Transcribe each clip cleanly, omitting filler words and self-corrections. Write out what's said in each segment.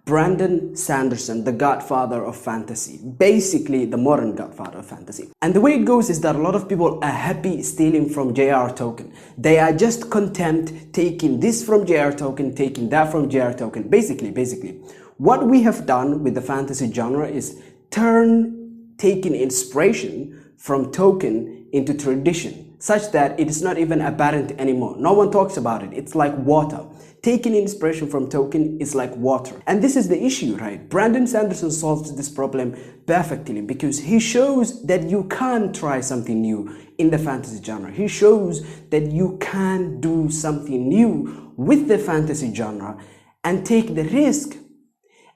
Brandon Sanderson, the godfather of fantasy, basically the modern godfather of fantasy. And the way it goes is that a lot of people are happy stealing from J.R. Tolkien. They are just content taking this from J.R. Tolkien, taking that from J.R. Tolkien. Basically, what we have done with the fantasy genre is taking inspiration from Tolkien into tradition, such that it is not even apparent anymore. No one talks about it. It's like water. Taking inspiration from Tolkien is like water. And this is the issue, right? Brandon Sanderson solves this problem perfectly because he shows that you can try something new in the fantasy genre. He shows that you can do something new with the fantasy genre and take the risk,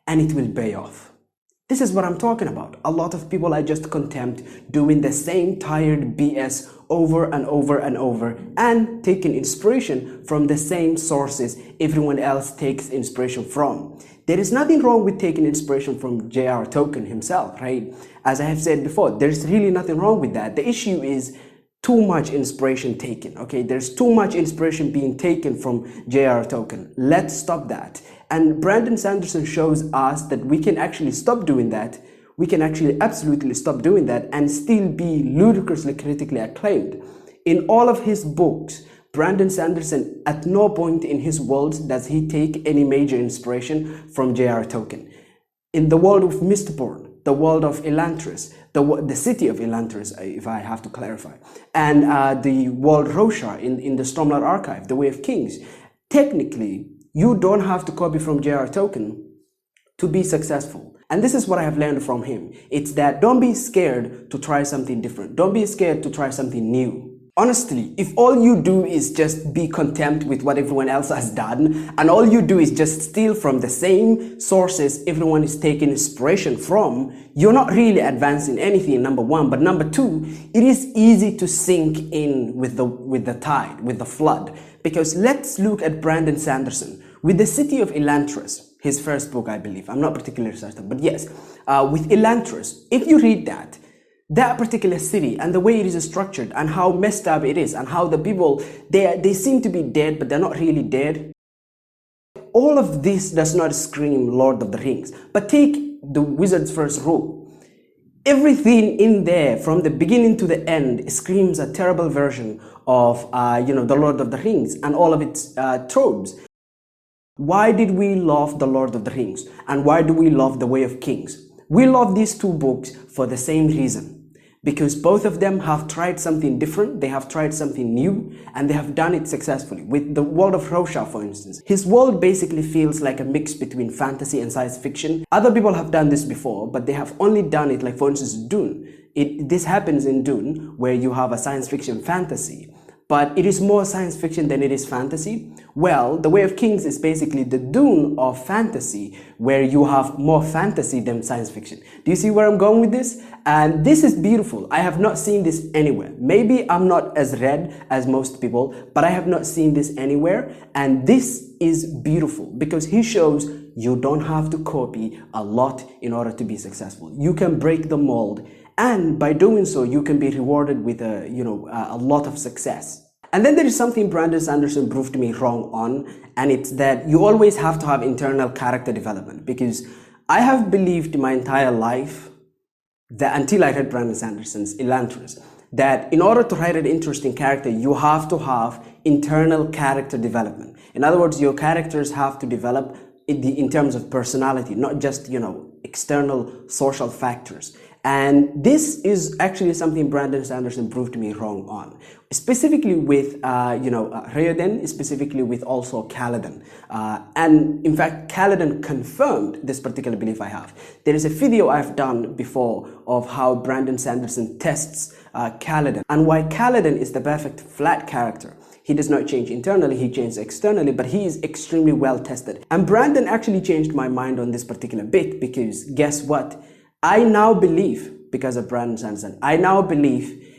and it will pay off. This is what I'm talking about. A lot of people are just content doing the same tired BS over and over and over and taking inspiration from the same sources everyone else takes inspiration from. There is nothing wrong with taking inspiration from J.R. Tolkien himself, right? As I have said before, there's really nothing wrong with that. The issue is too much inspiration taken, okay? There's too much inspiration being taken from J.R. Tolkien. Let's stop that. And Brandon Sanderson shows us that we can actually stop doing that. We can actually absolutely stop doing that and still be ludicrously critically acclaimed. In all of his books, Brandon Sanderson, at no point in his worlds does he take any major inspiration from J.R. Tolkien. In the world of Mistborn, the world of Elantris, the city of Elantris, if I have to clarify, and the world Roshar in the Stormlight Archive, the Way of Kings, technically, you don't have to copy from J.R. Tolkien to be successful. And this is what I have learned from him. It's that don't be scared to try something different. Don't be scared to try something new. Honestly, if all you do is just be content with what everyone else has done, and all you do is just steal from the same sources everyone is taking inspiration from, you're not really advancing anything, number one. But number two, it is easy to sink in with the tide, with the flood. Because let's look at Brandon Sanderson with the city of Elantris, his first book, I believe. I'm not particularly certain, but yes, with Elantris, if you read that particular city and the way it is structured and how messed up it is and how the people, they seem to be dead, but they're not really dead. All of this does not scream Lord of the Rings, but take the wizard's first rule. Everything in there from the beginning to the end screams a terrible version of the Lord of the Rings and all of its tropes. Why did we love the Lord of the Rings and why do we love the Way of Kings? We love these two books for the same reason. Because both of them have tried something different, they have tried something new, and they have done it successfully. With the world of Roshar, for instance, his world basically feels like a mix between fantasy and science fiction. Other people have done this before, but they have only done it, like for instance, Dune. This happens in Dune, where you have a science fiction fantasy, but it is more science fiction than it is fantasy. Well, the Way of Kings is basically the Dune of fantasy, where you have more fantasy than science fiction. Do you see where I'm going with this? And this is beautiful. I have not seen this anywhere. Maybe I'm not as read as most people, but I have not seen this anywhere. And this is beautiful because he shows you don't have to copy a lot in order to be successful. You can break the mold, and by doing so, you can be rewarded with a lot of success. And then there is something Brandon Sanderson proved me wrong on, and it's that you always have to have internal character development, because I have believed my entire life that until I read Brandon Sanderson's Elantris, that in order to write an interesting character, you have to have internal character development. In other words, your characters have to develop in terms of personality, not just, external social factors. And this is actually something Brandon Sanderson proved me wrong on, specifically with, Raoden, specifically with also Kaladin. And in fact, Kaladin confirmed this particular belief I have. There is a video I've done before of how Brandon Sanderson tests Kaladin and why Kaladin is the perfect flat character. He does not change internally, he changes externally, but he is extremely well tested. And Brandon actually changed my mind on this particular bit, because guess what? I now believe, because of Brandon Sanderson, I now believe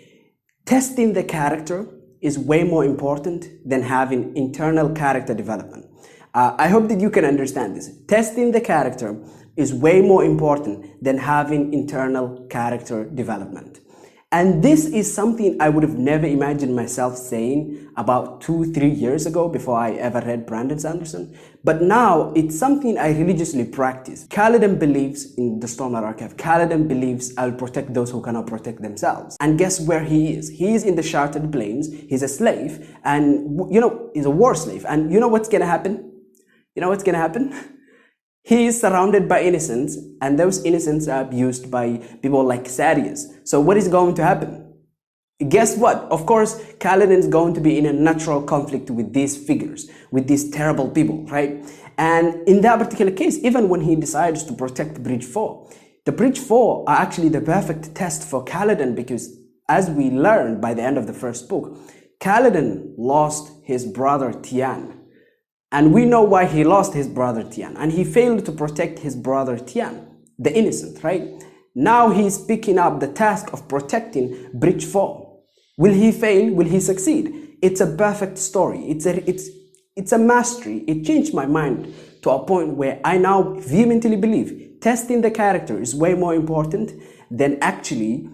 testing the character is way more important than having internal character development. I hope that you can understand this. Testing the character is way more important than having internal character development. And this is something I would have never imagined myself saying about 2-3 years ago before I ever read Brandon Sanderson. But now it's something I religiously practice. Kaladin believes in the Stormlight Archive. Kaladin believes I'll protect those who cannot protect themselves. And guess where he is? He is in the Shattered Plains. He's a slave, and he's a war slave. And you know what's gonna happen? You know what's gonna happen? He is surrounded by innocents, and those innocents are abused by people like Sadius. So what is going to happen? Guess what? Of course, Kaladin is going to be in a natural conflict with these figures, with these terrible people, right? And in that particular case, even when he decides to protect Bridge 4, the Bridge 4 are actually the perfect test for Kaladin, because as we learned by the end of the first book, Kaladin lost his brother Tian. And we know why he lost his brother Tian. And he failed to protect his brother Tian, the innocent, right? Now he's picking up the task of protecting Bridge 4. Will he fail? Will he succeed? It's a perfect story. It's a mastery. It changed my mind to a point where I now vehemently believe testing the character is way more important than actually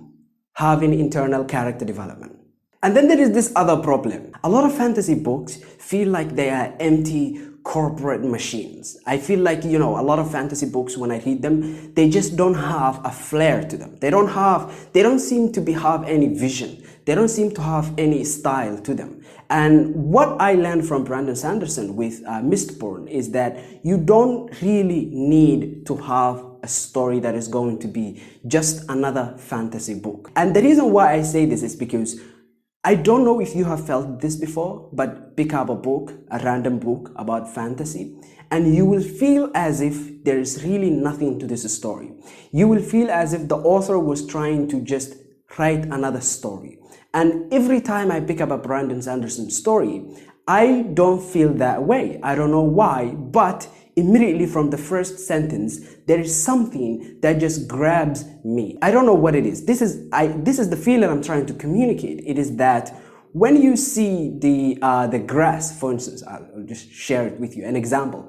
having internal character development. And then there is this other problem. A lot of fantasy books feel like they are empty corporate machines. I feel like, a lot of fantasy books, when I read them, they just don't have a flair to them. They don't seem to have any vision. They don't seem to have any style to them. And what I learned from Brandon Sanderson with Mistborn is that you don't really need to have a story that is going to be just another fantasy book. And the reason why I say this is because I don't know if you have felt this before, but pick up a book, a random book about fantasy, and you will feel as if there is really nothing to this story. You will feel as if the author was trying to just write another story. And every time I pick up a Brandon Sanderson story, I don't feel that way. I don't know why, but immediately from the first sentence, there is something that just grabs me. I don't know what it is. This is the feeling I'm trying to communicate. It is that when you see the grass, for instance, I'll just share it with you. An example.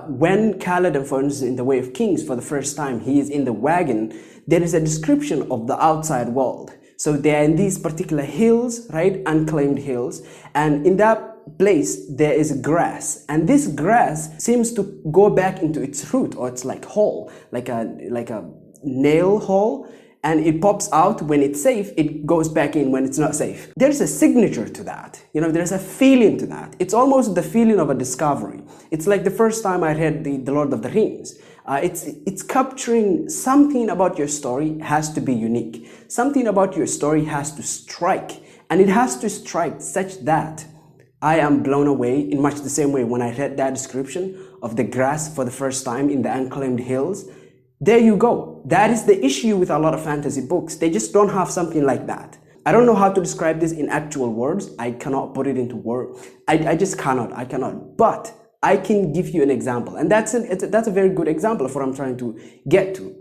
When Kaladin, for instance, in The Way of Kings, for the first time, he is in the wagon, there is a description of the outside world. So they're in these particular hills, right? Unclaimed hills. And in that place there is grass, and this grass seems to go back into its root, or it's like hole, like a nail hole, and it pops out when it's safe, it goes back in when it's not safe. There's a signature to that, there's a feeling to that. It's almost the feeling of a discovery. It's like the first time I read the Lord of the Rings. It's capturing something about your story has to be unique. Something about your story has to strike, and it has to strike such that I am blown away in much the same way when I read that description of the grass for the first time in the unclaimed hills. There you go. That is the issue with a lot of fantasy books. They just don't have something like that. I don't know how to describe this in actual words. I cannot put it into words. I just cannot. I cannot. But I can give you an example. And that's a very good example of what I'm trying to get to.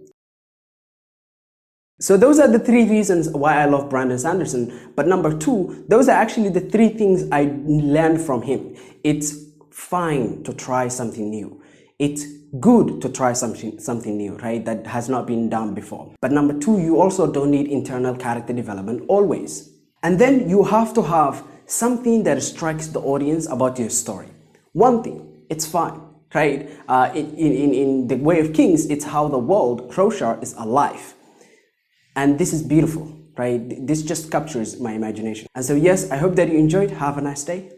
So those are the 3 reasons why I love Brandon Sanderson. But number 2, those are actually the 3 things I learned from him. It's fine to try something new. It's good to try something new, right? That has not been done before. But number 2, you also don't need internal character development always. And then you have to have something that strikes the audience about your story. One thing, it's fine, right? In The Way of Kings, it's how the world, Roshar, is alive. And this is beautiful, right? This just captures my imagination. And so yes, I hope that you enjoyed. Have a nice day.